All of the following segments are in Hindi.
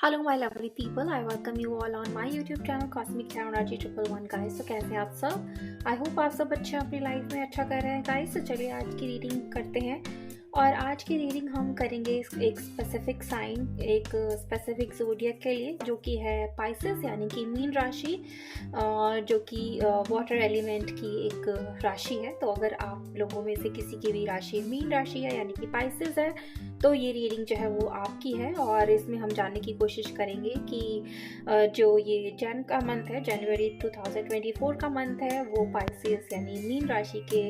Hello my lovely people, I welcome you all on my YouTube channel Cosmic Tarot 111 guys। तो कैसे हैं आप सब? आई होप आप सब अच्छे अपनी लाइफ में अच्छा कर रहे हैं गाइस। तो चलिए आज की रीडिंग करते हैं और आज की रीडिंग हम करेंगे एक स्पेसिफिक साइन, एक स्पेसिफिक ज़ोडिएक के लिए जो कि है पाइसेस यानी कि मीन राशि, जो कि वाटर एलिमेंट की एक राशि है। तो अगर आप लोगों में से किसी की भी राशि मीन राशि है यानी कि पाइसेस है तो ये रीडिंग जो है वो आपकी है। और इसमें हम जानने की कोशिश करेंगे कि जो ये जैन का मंथ है, जनवरी 2024 का मंथ है, वो पाइसेस यानी मीन राशि के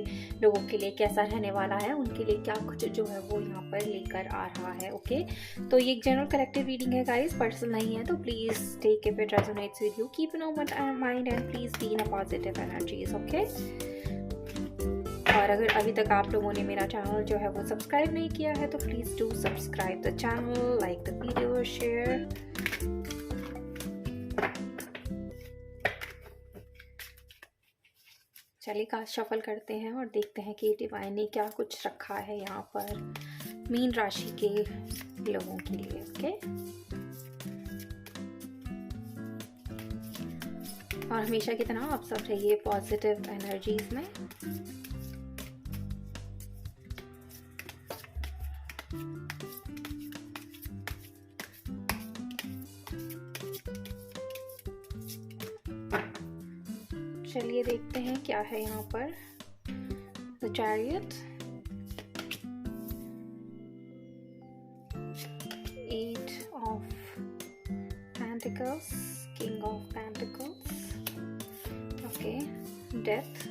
लोगों के लिए कैसा रहने वाला है, उनके लिए क्या कुछ जो है वो यहाँ पर लेकर आ रहा है। ओके, तो ये एक जनरल कलेक्टिव रीडिंग है गाइस, पर्सनल नहीं है। तो please take if it resonates with you, keep in open mind and please be in a positive energies. Okay, और अगर अभी तक आप लोगों ने मेरा चैनल जो है वो सब्सक्राइब नहीं किया है तो please do subscribe the channel, like the video, share. चलिए कार्ड शफल करते हैं और देखते हैं कि डिवाइन ने क्या कुछ रखा है यहाँ पर मीन राशि के लोगों के लिए। ओके, और हमेशा की तरह आप सब रहिए पॉजिटिव एनर्जीज में। चलिए देखते हैं क्या है यहाँ पर। The chariot, 8 of Pentacles, King of Pentacles, okay, Death,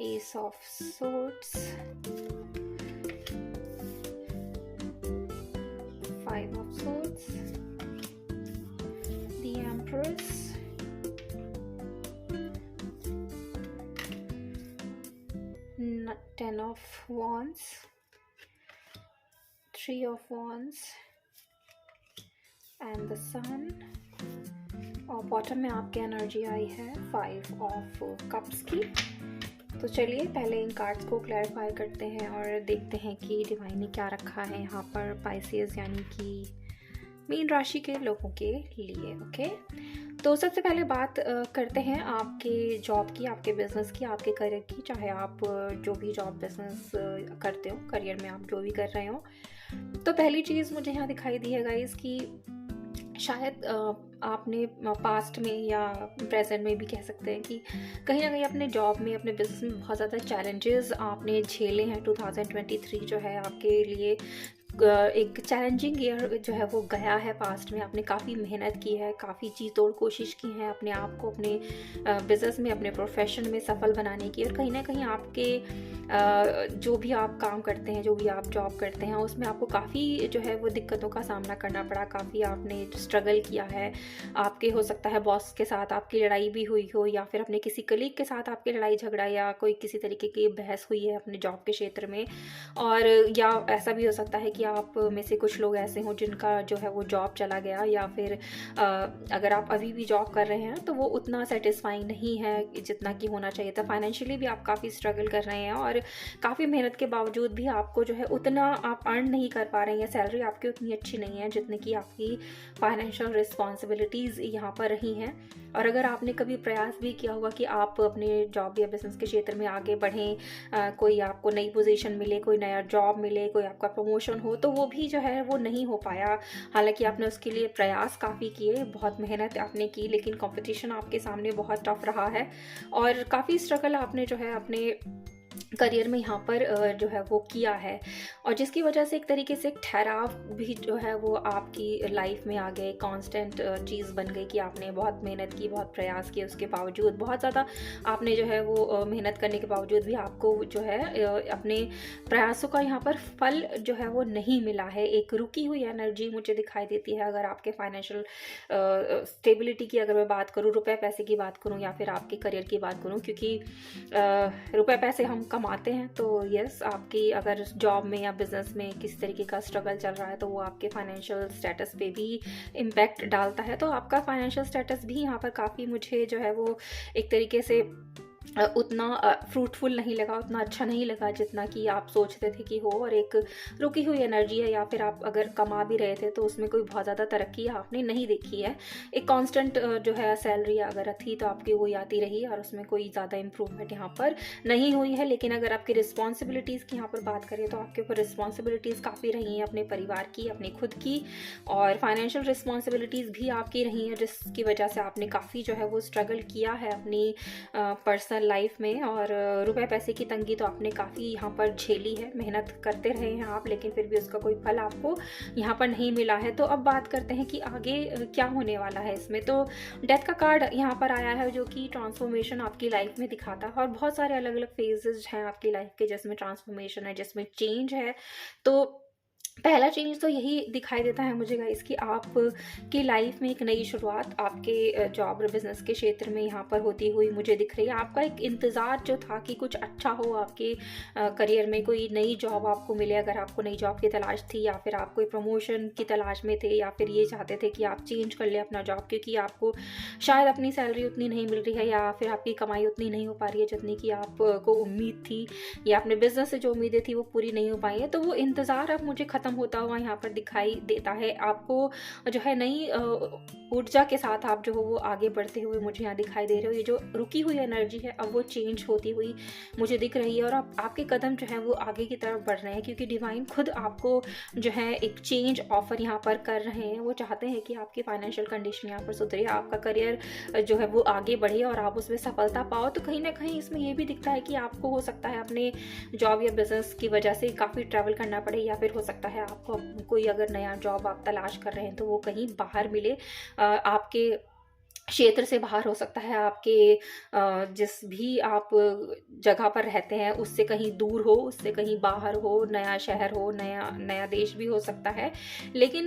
Ace of Swords, 5 of Swords, the Empress, Ten of Wands, 3 of Wands and the Sun। और बॉटम में आपकी एनर्जी आई है 5 of Cups की। तो चलिए पहले इन कार्ड्स को क्लैरिफाई करते हैं और देखते हैं कि डिवाइन ने क्या रखा है यहाँ पर पाइसेस यानी कि मीन राशि के लोगों के लिए। ओके, तो सबसे पहले बात करते हैं आपके जॉब की, आपके बिजनेस की, आपके करियर की। चाहे आप जो भी जॉब बिजनेस करते हो, करियर में आप जो भी कर रहे हो, तो पहली चीज़ मुझे यहाँ दिखाई दी है गाइस कि शायद आपने पास्ट में या प्रेजेंट में भी कह सकते हैं कि कहीं ना कहीं अपने जॉब में, अपने बिजनेस में बहुत ज़्यादा चैलेंजेस आपने झेले हैं। 2023 जो है आपके लिए एक चैलेंजिंग ईयर जो है वो गया है। पास्ट में आपने काफ़ी मेहनत की है, काफ़ी जी तोड़ कोशिश की है अपने आप को अपने बिजनेस में, अपने प्रोफेशन में सफल बनाने की। और कहीं ना कहीं आपके जो भी आप काम करते हैं, जो भी आप जॉब करते हैं, उसमें आपको काफ़ी जो है वो दिक्कतों का सामना करना पड़ा, काफ़ी आपने स्ट्रगल किया है। आपके हो सकता है बॉस के साथ आपकी लड़ाई भी हुई हो, या फिर अपने किसी कलीग के साथ आपकी लड़ाई झगड़ा या कोई किसी तरीके की बहस हुई है अपने जॉब के क्षेत्र में। और या ऐसा भी हो सकता है कि आप में से कुछ लोग ऐसे हों जिनका जो है वो जॉब चला गया, या फिर अगर आप अभी भी जॉब कर रहे हैं तो वो उतना सेटिस्फाइंग नहीं है जितना कि होना चाहिए था। फाइनेंशियली भी आप काफ़ी स्ट्रगल कर रहे हैं और काफ़ी मेहनत के बावजूद भी आपको जो है उतना आप अर्न नहीं कर पा रहे हैं, सैलरी आपकी उतनी अच्छी नहीं है जितनी कि आपकी फाइनेंशियल रिस्पॉन्सिबिलिटीज़ यहाँ पर रही हैं। और अगर आपने कभी प्रयास भी किया होगा कि आप अपने जॉब या बिजनेस के क्षेत्र में आगे बढ़ें, कोई आपको नई पोजीशन मिले, कोई नया जॉब मिले, कोई आपका प्रमोशन हो, तो वो भी जो है वो नहीं हो पाया। हालांकि आपने उसके लिए प्रयास काफ़ी किए, बहुत मेहनत आपने की, लेकिन कंपटीशन आपके सामने बहुत टफ रहा है और काफ़ी स्ट्रगल आपने जो है अपने करियर में यहाँ पर जो है वो किया है। और जिसकी वजह से एक तरीके से एक ठहराव भी जो है वो आपकी लाइफ में आ गए, कांस्टेंट चीज़ बन गई कि आपने बहुत मेहनत की, बहुत प्रयास किए, उसके बावजूद बहुत ज़्यादा आपने जो है वो मेहनत करने के बावजूद भी आपको जो है अपने प्रयासों का यहाँ पर फल जो है वो नहीं मिला है। एक रुकी हुई एनर्जी मुझे दिखाई देती है। अगर आपके फाइनेंशियल स्टेबिलिटी की अगर मैं बात करूँ, रुपए पैसे की बात करूँ या फिर आपके करियर की बात करूँ, क्योंकि रुपए पैसे हम कमाते हैं तो यस, आपकी अगर जॉब में या बिजनेस में किस तरीके का स्ट्रगल चल रहा है तो वो आपके फाइनेंशियल स्टेटस पे भी इम्पैक्ट डालता है। तो आपका फाइनेंशियल स्टेटस भी यहाँ पर काफ़ी मुझे जो है वो एक तरीके से उतना फ्रूटफुल नहीं लगा, उतना अच्छा नहीं लगा जितना कि आप सोचते थे कि हो, और एक रुकी हुई एनर्जी है, या फिर आप अगर कमा भी रहे थे तो उसमें कोई बहुत ज़्यादा तरक्की आपने नहीं देखी है। एक कांस्टेंट जो है सैलरी अगर थी तो आपकी वही आती रही और उसमें कोई ज़्यादा इम्प्रूवमेंट यहाँ पर नहीं हुई है। लेकिन अगर आपकी रिस्पॉन्सिबिलिटीज़ की यहाँ पर बात करें तो आपके ऊपर रिस्पॉन्सिबिलिटीज़ काफ़ी रही हैं, अपने परिवार की, अपनी खुद की, और फाइनेंशियल रिस्पॉन्सिबिलिटीज़ भी आपकी रही हैं, जिसकी वजह से आपने काफ़ी जो है वो स्ट्रगल किया है अपनी पर्सनल लाइफ में। और रुपए पैसे की तंगी तो आपने काफ़ी यहाँ पर झेली है, मेहनत करते रहे हैं आप, लेकिन फिर भी उसका कोई फल आपको यहाँ पर नहीं मिला है। तो अब बात करते हैं कि आगे क्या होने वाला है इसमें। तो डेथ का कार्ड यहाँ पर आया है जो कि ट्रांसफॉर्मेशन आपकी लाइफ में दिखाता है, और बहुत सारे अलग अलग फेजेस हैं आपकी लाइफ के जिसमें ट्रांसफॉर्मेशन है, जिसमें चेंज है। तो पहला चेंज तो यही दिखाई देता है मुझे गाइस कि आप की लाइफ में एक नई शुरुआत आपके जॉब और बिजनेस के क्षेत्र में यहाँ पर होती हुई मुझे दिख रही है। आपका एक इंतज़ार जो था कि कुछ अच्छा हो आपके करियर में, कोई नई जॉब आपको मिले, अगर आपको नई जॉब की तलाश थी, या फिर आप कोई प्रमोशन की तलाश में थे, या फिर ये चाहते थे कि आप चेंज कर ले अपना जॉब क्योंकि आपको शायद अपनी सैलरी उतनी नहीं मिल रही है, या फिर आपकी कमाई उतनी नहीं हो पा रही है जितनी कि आपको उम्मीद थी, या अपने बिजनेस से जो उम्मीदें थी वो पूरी नहीं हो पाई है। तो वो इंतज़ार अब मुझे ख़त्म होता हुआ यहाँ पर दिखाई देता है। आपको जो है नई ऊर्जा के साथ आप जो हो वो आगे बढ़ते हुए मुझे यहाँ दिखाई दे रहे हो। ये जो रुकी हुई एनर्जी है अब वो चेंज होती हुई मुझे दिख रही है, और आपके कदम जो है वो आगे की तरफ बढ़ रहे हैं, क्योंकि डिवाइन खुद आपको जो है एक चेंज ऑफर यहाँ पर कर रहे हैं। वो चाहते हैं कि आपकी फाइनेंशियल कंडीशन यहाँ पर सुधरे, आपका करियर जो है वो आगे बढ़े और आप उसमें सफलता पाओ। तो कहीं ना कहीं इसमें ये भी दिखता है कि आपको हो सकता है अपने जॉब या बिजनेस की वजह से काफ़ी ट्रैवल करना पड़े, या फिर हो सकता है आपको कोई अगर नया जॉब आप तलाश कर रहे हैं तो वो कहीं बाहर मिले, आपके क्षेत्र से बाहर हो सकता है, आपके जिस भी आप जगह पर रहते हैं उससे कहीं दूर हो, उससे कहीं बाहर हो, नया शहर हो, नया देश भी हो सकता है। लेकिन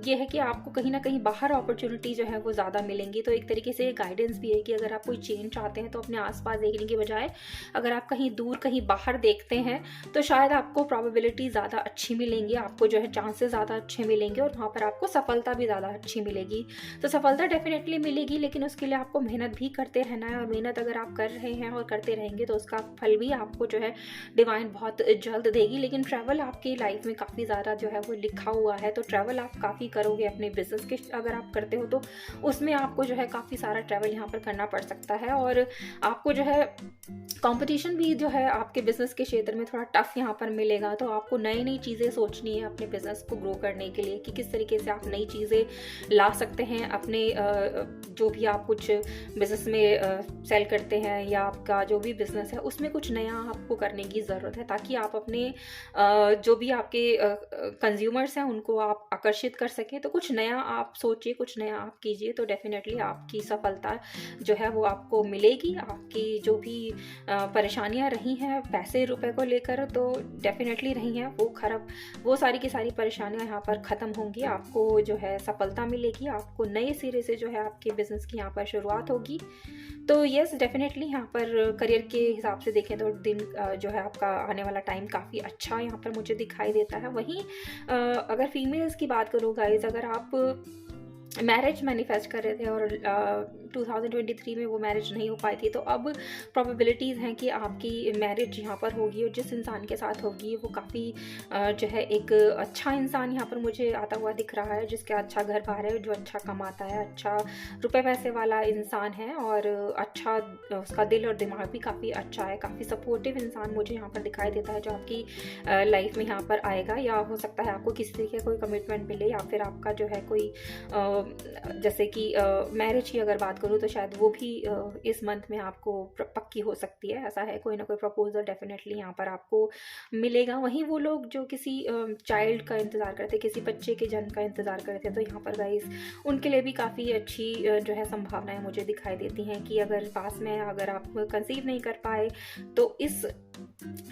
ये है कि आपको कहीं ना कहीं बाहर अपॉर्चुनिटी जो है वो ज़्यादा मिलेंगी। तो एक तरीके से गाइडेंस भी है कि अगर आप कोई चेंज चाहते हैं तो अपने आसपास देखने के बजाय अगर आप कहीं दूर, कहीं बाहर देखते हैं तो शायद आपको प्रोबेबिलिटी ज़्यादा अच्छी मिलेंगी, आपको जो है चांसेस ज़्यादा अच्छे मिलेंगे, और वहाँ पर आपको सफलता भी ज़्यादा अच्छी मिलेगी। तो सफलता डेफिनेटली मिलेगी, लेकिन उसके लिए आपको मेहनत भी करते रहना है, और मेहनत अगर आप कर रहे हैं और करते रहेंगे तो उसका फल भी आपको जो है डिवाइन बहुत जल्द देगी। लेकिन ट्रैवल आपकी लाइफ में काफ़ी ज़्यादा जो है वो लिखा हुआ है, तो ट्रैवल आप काफ़ी करोगे अपने बिजनेस के, अगर आप करते हो तो उसमें आपको जो है काफ़ी सारा ट्रैवल यहाँ पर करना पड़ सकता है, और आपको जो है कंपटीशन भी जो है आपके बिजनेस के क्षेत्र में थोड़ा टफ यहाँ पर मिलेगा। तो आपको नई नई चीज़ें सोचनी है अपने बिजनेस को ग्रो करने के लिए कि किस तरीके से आप नई चीज़ें ला सकते हैं अपने जो भी आप कुछ बिजनेस में सेल करते हैं, या आपका जो भी बिजनेस है उसमें कुछ नया आपको करने की ज़रूरत है, ताकि आप अपने जो भी आपके कंज्यूमर्स हैं उनको आप आकर्षित कर सकें। तो कुछ नया आप सोचिए, कुछ नया आप कीजिए, तो डेफिनेटली आपकी सफलता जो है वो आपको मिलेगी। आपकी जो भी परेशानियां रही हैं पैसे रुपए को लेकर तो डेफिनेटली रही हैं, वो सारी की सारी परेशानियां यहाँ पर ख़त्म होंगी, आपको जो है सफलता मिलेगी, आपको नए सिरे से जो है आपके बिजनेस की यहाँ पर शुरुआत होगी। तो यस, डेफिनेटली यहाँ पर करियर के हिसाब से देखें तो दिन जो है आपका आने वाला टाइम काफ़ी अच्छा यहाँ पर मुझे दिखाई देता है। वहीं अगर फीमेल्स की बात करूँ गाइज, अगर आप मैरिज मैनिफेस्ट कर रहे थे और 2023 में वो मैरिज नहीं हो पाई थी, तो अब प्रोबेबिलिटीज़ हैं कि आपकी मैरिज यहाँ पर होगी, और जिस इंसान के साथ होगी वो काफ़ी जो है एक अच्छा इंसान यहाँ पर मुझे आता हुआ दिख रहा है, जिसका अच्छा घर बार है, जो अच्छा कमाता है, अच्छा रुपए पैसे वाला इंसान है, और अच्छा उसका दिल और दिमाग भी काफ़ी अच्छा है, काफ़ी सपोर्टिव इंसान मुझे यहाँ पर दिखाई देता है जो आपकी लाइफ में यहाँ पर आएगा। या हो सकता है आपको किसी तरीके कोई कमिटमेंट मिले, या फिर आपका जो है कोई जैसे कि मैरिज की अगर बात करूँ तो शायद वो भी इस मंथ में आपको पक्की हो सकती है। ऐसा है, कोई ना कोई प्रपोजल डेफिनेटली यहाँ पर आपको मिलेगा। वहीं वो लोग जो किसी चाइल्ड का इंतज़ार करते, किसी बच्चे के जन्म का इंतज़ार करते, तो यहाँ पर गाइस उनके लिए भी काफ़ी अच्छी जो है संभावनाएं मुझे दिखाई देती हैं कि अगर पास में अगर आप कंसीव नहीं कर पाए तो इस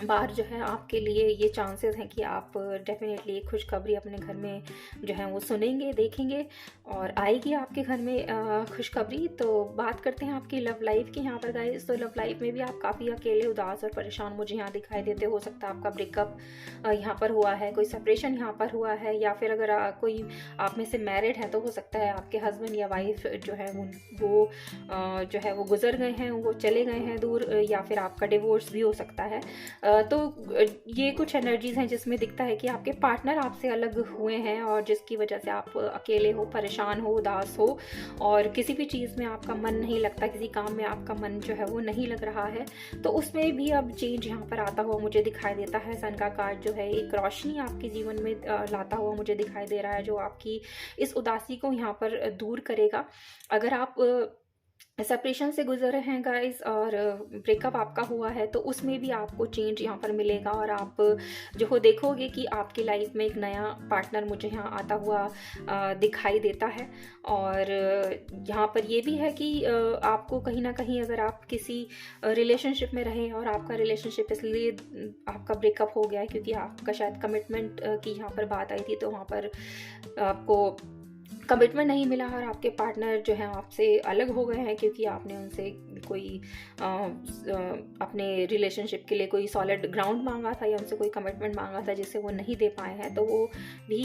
बार जो है आपके लिए ये चांसेस हैं कि आप डेफिनेटली एक खुशखबरी अपने घर में जो है वो सुनेंगे, देखेंगे और आएगी आपके घर में खुशखबरी। तो बात करते हैं आपकी लव लाइफ की यहाँ पर गाइस। तो लव लाइफ में भी आप काफ़ी अकेले, उदास और परेशान मुझे यहाँ दिखाई देते। हो सकता है आपका ब्रेकअप यहाँ पर हुआ है, कोई सेपरेशन यहाँ पर हुआ है, या फिर अगर कोई आप में से मैरिड है तो हो सकता है आपके हस्बैंड या वाइफ जो है वो जो है वो गुजर गए हैं, वो चले गए हैं दूर, या फिर आपका डिवोर्स भी हो सकता है। तो ये कुछ एनर्जीज हैं जिसमें दिखता है कि आपके पार्टनर आपसे अलग हुए हैं और जिसकी वजह से आप अकेले हो, परेशान हो, उदास हो और किसी भी चीज़ में आपका मन नहीं लगता, किसी काम में आपका मन जो है वो नहीं लग रहा है। तो उसमें भी अब चेंज यहाँ पर आता हुआ मुझे दिखाई देता है। सन का कार्ड जो है एक रोशनी आपके जीवन में लाता हुआ मुझे दिखाई दे रहा है, जो आपकी इस उदासी को यहाँ पर दूर करेगा। अगर आप सेपरेशन से गुजरे हैं गाइस और ब्रेकअप आपका हुआ है तो उसमें भी आपको चेंज यहाँ पर मिलेगा और आप जो हो देखोगे कि आपकी लाइफ में एक नया पार्टनर मुझे यहाँ आता हुआ दिखाई देता है। और यहाँ पर ये भी है कि आपको कहीं ना कहीं अगर आप किसी रिलेशनशिप में रहें और आपका रिलेशनशिप इसलिए आपका ब्रेकअप हो गया है क्योंकि आपका शायद कमिटमेंट की यहाँ पर बात आई थी, तो वहाँ पर आपको कमिटमेंट नहीं मिला और आपके पार्टनर जो है आपसे अलग हो गए हैं क्योंकि आपने उनसे कोई अपने रिलेशनशिप के लिए कोई सॉलिड ग्राउंड मांगा था या उनसे कोई कमिटमेंट मांगा था जिसे वो नहीं दे पाए हैं। तो वो भी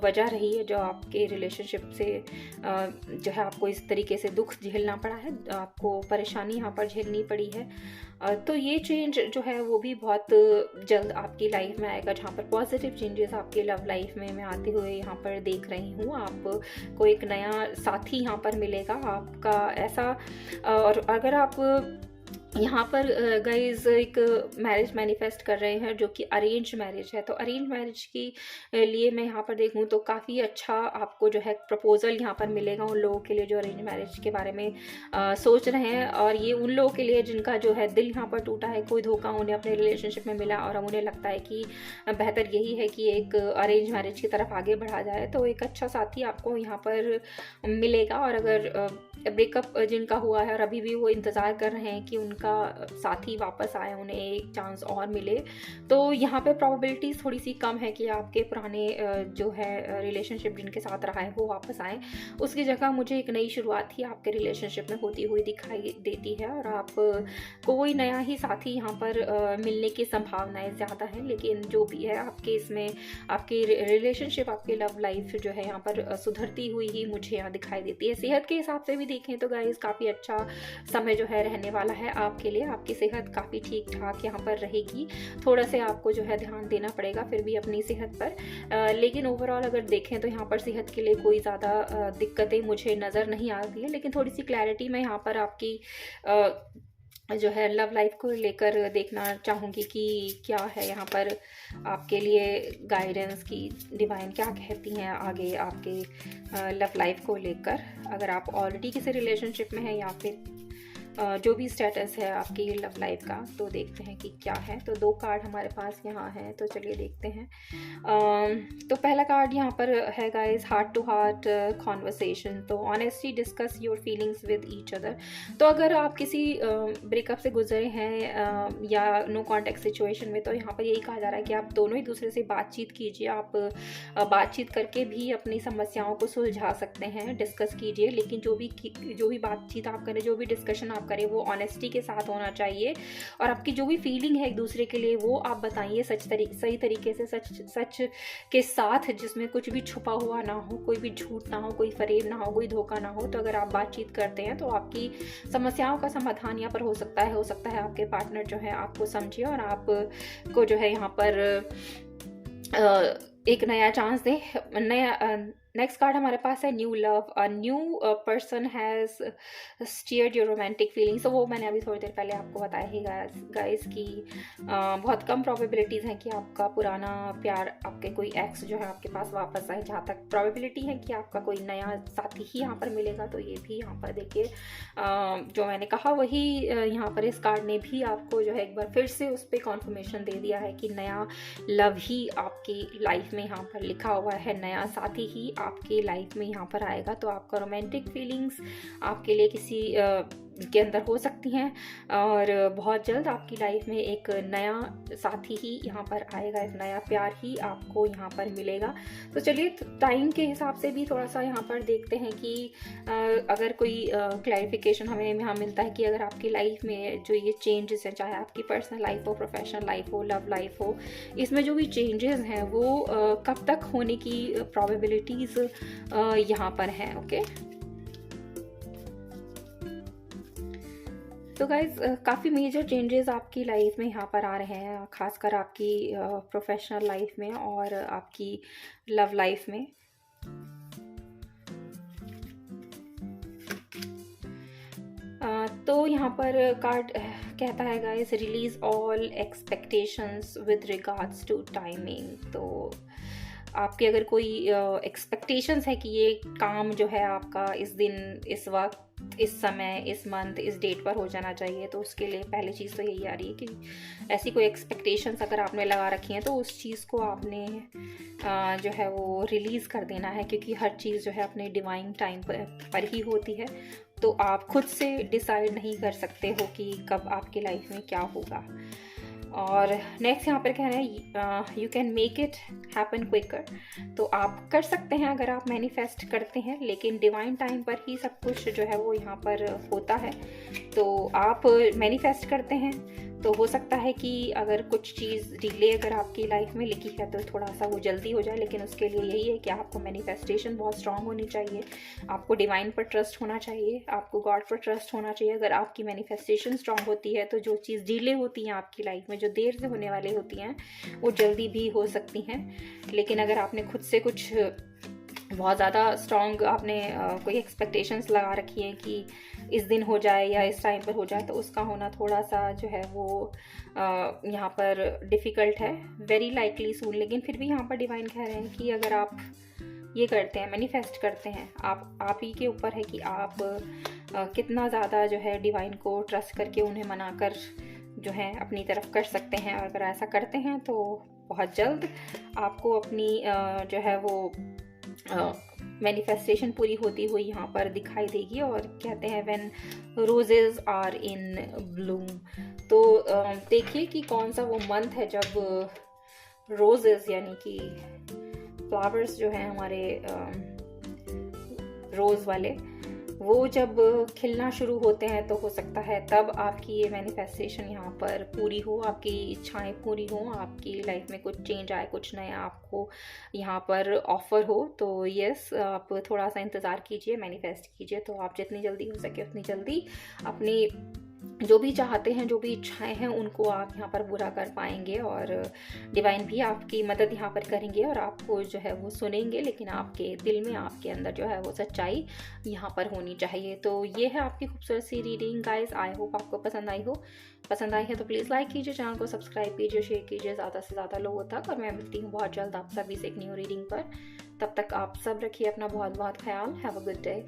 वजह रही है जो आपके रिलेशनशिप से जो है आपको इस तरीके से दुख झेलना पड़ा है, आपको परेशानी यहाँ पर झेलनी पड़ी है। तो ये चेंज जो है वो भी बहुत जल्द आपकी लाइफ में आएगा, जहाँ पर पॉजिटिव चेंजेस आपकी लव लाइफ में मैं आते हुए यहाँ पर देख रही हूँ। आपको एक नया साथी यहाँ पर मिलेगा आपका ऐसा। और अगर आप यहाँ पर गाइज एक मैरिज मैनिफेस्ट कर रहे हैं जो कि अरेंज मैरिज है, तो अरेंज मैरिज की लिए मैं यहाँ पर देखूँ तो काफ़ी अच्छा आपको जो है प्रपोजल यहाँ पर मिलेगा उन लोगों के लिए जो अरेंज मैरिज के बारे में सोच रहे हैं। और ये उन लोगों के लिए जिनका जो है दिल यहाँ पर टूटा है, कोई धोखा उन्हें अपने रिलेशनशिप में मिला और अब उन्हें लगता है कि बेहतर यही है कि एक अरेंज मैरिज की तरफ आगे बढ़ा जाए। तो एक अच्छा साथी आपको यहाँ पर मिलेगा। और अगर ब्रेकअप जिनका हुआ है और अभी भी वो इंतज़ार कर रहे हैं कि उनका साथी वापस आए, उन्हें एक चांस और मिले, तो यहाँ पे प्रोबेबिलिटीज़ थोड़ी सी कम है कि आपके पुराने जो है रिलेशनशिप जिनके साथ रहा है वो वापस आए। उसकी जगह मुझे एक नई शुरुआत ही आपके रिलेशनशिप में होती हुई दिखाई देती है और आप कोई नया ही साथी यहाँ पर मिलने की संभावनाएं ज़्यादा है। लेकिन जो भी है आपके इसमें आपकी रिलेशनशिप, आपकी लव लाइफ जो है यहाँ पर सुधरती हुई ही मुझे यहाँ दिखाई देती है। सेहत के हिसाब से भी देखें तो गाइस काफ़ी अच्छा समय जो है रहने वाला है आपके लिए। आपकी सेहत काफ़ी ठीक ठाक यहाँ पर रहेगी, थोड़ा सा आपको जो है ध्यान देना पड़ेगा फिर भी अपनी सेहत पर। लेकिन ओवरऑल अगर देखें तो यहाँ पर सेहत के लिए कोई ज़्यादा दिक्कतें मुझे नज़र नहीं आती है। लेकिन थोड़ी सी क्लैरिटी मैं यहाँ पर आपकी जो है लव लाइफ को लेकर देखना चाहूँगी कि क्या है यहाँ पर आपके लिए गाइडेंस की डिवाइन क्या कहती हैं आगे आपके लव लाइफ को लेकर। अगर आप ऑलरेडी किसी रिलेशनशिप में हैं या फिर जो भी स्टेटस है आपकी लव लाइफ का, तो देखते हैं कि क्या है। तो 2 कार्ड हमारे पास यहाँ है, तो चलिए देखते हैं। तो पहला कार्ड यहाँ पर है guys heart to heart conversation. तो honestly discuss your feelings with each other. तो अगर आप किसी ब्रेकअप से गुजरे हैं या नो कॉन्टेक्ट सिचुएशन में, तो यहाँ पर यही कहा जा रहा है कि आप दोनों एक दूसरे से बातचीत कीजिए। आप बातचीत करके भी अपनी समस्याओं को सुलझा सकते हैं, डिस्कस कीजिए। लेकिन जो भी बातचीत आप करें, जो भी डिस्कशन आप करें, वो ऑनेस्टी के साथ होना चाहिए। और आपकी जो भी फीलिंग है एक दूसरे के लिए वो आप बताइए सही तरीके से, सच के साथ, जिसमें कुछ भी छुपा हुआ ना हो, कोई भी झूठ ना हो, कोई फरेब ना हो, कोई धोखा ना हो। तो अगर आप बातचीत करते हैं तो आपकी समस्याओं का समाधान यहाँ पर हो सकता है आपके पार्टनर जो है आपको समझिए और आपको जो है यहाँ पर एक नया चांस दे। नेक्स्ट कार्ड हमारे पास है new love. A new person has steered your romantic feelings. तो वो मैंने अभी थोड़ी देर पहले आपको बताया ही गाइस कि बहुत कम प्रोबेबिलिटीज़ हैं कि आपका पुराना प्यार, आपके कोई एक्स जो है आपके पास वापस आए। जहाँ तक प्रोबेबिलिटी है कि आपका कोई नया साथी ही यहाँ पर मिलेगा, तो ये भी यहाँ पर देखिए जो मैंने कहा वही यहाँ पर इस कार्ड ने भी आपको जो है एक बार फिर से उस पर कॉन्फर्मेशन दे दिया है कि नया लव ही आपकी लाइफ में यहाँ पर लिखा हुआ है, नया साथी ही आपकी लाइफ में यहाँ पर आएगा। तो आपका रोमांटिक फीलिंग्स आपके लिए किसी के अंदर हो सकती हैं और बहुत जल्द आपकी लाइफ में एक नया साथी ही यहाँ पर आएगा, एक नया प्यार ही आपको यहाँ पर मिलेगा। तो चलिए टाइम के हिसाब से भी थोड़ा सा यहाँ पर देखते हैं कि अगर कोई क्लैरिफिकेशन हमें यहाँ मिलता है कि अगर आपकी लाइफ में जो ये चेंजेस हैं, चाहे आपकी पर्सनल लाइफ हो, प्रोफेशनल लाइफ हो, लव लाइफ हो, इसमें जो भी चेंजेस हैं वो कब तक होने की प्रोबेबिलिटीज़ यहाँ पर हैं। ओके, तो गाइज काफ़ी मेजर चेंजेस आपकी लाइफ में यहाँ पर आ रहे हैं, खासकर आपकी प्रोफेशनल लाइफ में और आपकी लव लाइफ में। तो यहाँ पर कार्ड कहता है guys, release all expectations with regards to timing. तो आपके अगर कोई एक्सपेक्टेशंस है कि ये काम जो है आपका इस दिन, इस वक्त, इस समय, इस मंथ, इस डेट पर हो जाना चाहिए, तो उसके लिए पहली चीज़ तो यही आ रही है कि ऐसी कोई एक्सपेक्टेशंस अगर आपने लगा रखी हैं तो उस चीज़ को आपने जो है वो रिलीज़ कर देना है, क्योंकि हर चीज़ जो है अपने डिवाइन टाइम पर ही होती है। तो आप खुद से डिसाइड नहीं कर सकते हो कि कब आपकी लाइफ में क्या होगा। और नेक्स्ट यहाँ पर कह रहे हैं, you can make it happen quicker. तो आप कर सकते हैं अगर आप मैनिफेस्ट करते हैं, लेकिन डिवाइन टाइम पर ही सब कुछ जो है वो यहाँ पर होता है। तो आप मैनिफेस्ट करते हैं तो हो सकता है कि अगर कुछ चीज़ डिले अगर आपकी लाइफ में लिखी है तो थोड़ा सा वो जल्दी हो जाए, लेकिन उसके लिए यही है कि आपको मैनिफेस्टेशन बहुत स्ट्रांग होनी चाहिए, आपको डिवाइन पर ट्रस्ट होना चाहिए, आपको गॉड पर ट्रस्ट होना चाहिए। अगर आपकी मैनिफेस्टेशन स्ट्रांग होती है तो जो चीज़ डिले होती हैं आपकी लाइफ में, जो देर से होने वाली होती हैं, वो जल्दी भी हो सकती हैं। लेकिन अगर आपने खुद से कुछ बहुत ज़्यादा स्ट्रॉन्ग आपने कोई एक्सपेक्टेशंस लगा रखी हैं कि इस दिन हो जाए या इस टाइम पर हो जाए, तो उसका होना थोड़ा सा जो है वो यहाँ पर डिफ़िकल्ट है, वेरी लाइकली सून। लेकिन फिर भी यहाँ पर डिवाइन कह रहे हैं कि अगर आप ये करते हैं, मैनिफेस्ट करते हैं, आप ही के ऊपर है कि आप कितना ज़्यादा जो है डिवाइन को ट्रस्ट करके उन्हें मनाकर जो है अपनी तरफ कर सकते हैं। और अगर ऐसा करते हैं तो बहुत जल्द आपको अपनी जो है वो मैनिफेस्टेशन पूरी होती हुई यहाँ पर दिखाई देगी। और कहते हैं when roses are in bloom. तो देखिए कि कौन सा वो मंथ है जब रोजेज यानी कि फ्लावर्स जो हैं हमारे रोज़ वाले, वो जब खिलना शुरू होते हैं तो हो सकता है तब आपकी ये मैनिफेस्टेशन यहाँ पर पूरी हो, आपकी इच्छाएं पूरी हो, आपकी लाइफ में कुछ चेंज आए, कुछ नया आपको यहाँ पर ऑफर हो। तो यस, आप थोड़ा सा इंतज़ार कीजिए, मैनिफेस्ट कीजिए। तो आप जितनी जल्दी हो सके उतनी जल्दी अपनी जो भी चाहते हैं, जो भी इच्छाएं हैं, उनको आप यहाँ पर पूरा कर पाएंगे। और डिवाइन भी आपकी मदद यहाँ पर करेंगे और आपको जो है वो सुनेंगे, लेकिन आपके दिल में, आपके अंदर जो है वो सच्चाई यहाँ पर होनी चाहिए। तो ये है आपकी खूबसूरत सी रीडिंग गाइस। आई होप आपको पसंद आई हो। पसंद आई है तो प्लीज़ लाइक कीजिए, चैनल को सब्सक्राइब कीजिए, शेयर कीजिए ज़्यादा से ज़्यादा लोगों तक। और मैं मिलती हूँ बहुत जल्द आप सभी से एक न्यू रीडिंग पर। तब तक आप सब रखिए अपना बहुत बहुत ख्याल। Have a good day.